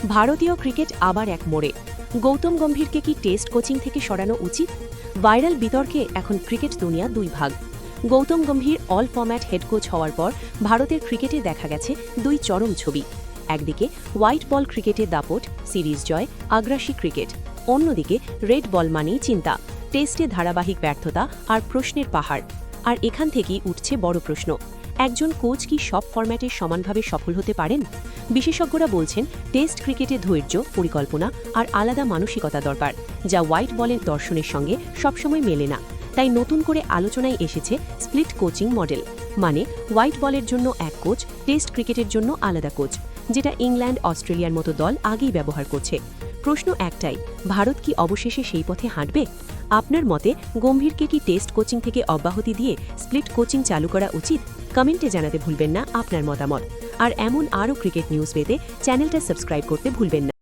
ভারতীয় ক্রিকেট আবার এক মোড়ে। গৌতম গম্ভীরকে কি টেস্ট কোচিং থেকে সরানো উচিত? ভাইরাল বিতর্কে এখন ক্রিকেট দুনিয়া দুই ভাগ। Gautam Gambhir all format head coach হওয়ার পর ভারতের ক্রিকেটে দেখা গেছে দুই চরম ছবি। একদিকে হোয়াইট বল ক্রিকেটের দাপট, সিরিজ জয়, আগ্রাসী ক্রিকেট। অন্যদিকে রেড বল মানেই চিন্তা, টেস্টে ধারাবাহিক ব্যর্থতা আর প্রশ্নের পাহাড়। আর এখান থেকেই উঠছে বড় প্রশ্ন, একজন কোচ কি সব ফরম্যাটে সমানভাবে সফল হতে পারেন? বিশেষজ্ঞরা বলছেন টেস্ট ক্রিকেটে ধৈর্য, পরিকল্পনা আর আলাদা মানসিকতা দরকার, যা হোয়াইট বলের দর্শনের সঙ্গে সবসময় মেলে না। তাই নতুন করে আলোচনায় এসেছে স্প্লিট কোচিং মডেল, মানে হোয়াইট বলের জন্য এক কোচ, টেস্ট ক্রিকেটের জন্য আলাদা কোচ, যেটা ইংল্যান্ড, অস্ট্রেলিয়ার মতো দল আগেই ব্যবহার করছে। প্রশ্ন একটাই, ভারত কি অবশেষে সেই পথে হাঁটবে? আপনার মতে গম্ভীরকে কি টেস্ট কোচিং থেকে অব্যাহতি দিয়ে স্প্লিট কোচিং চালু করা উচিত? কমেন্টে জানাতে ভুলবেন না আপনার মতামত। আর এমন আরও ক্রিকেট নিউজ পেতে চ্যানেলটা সাবস্ক্রাইব করতে ভুলবেন না।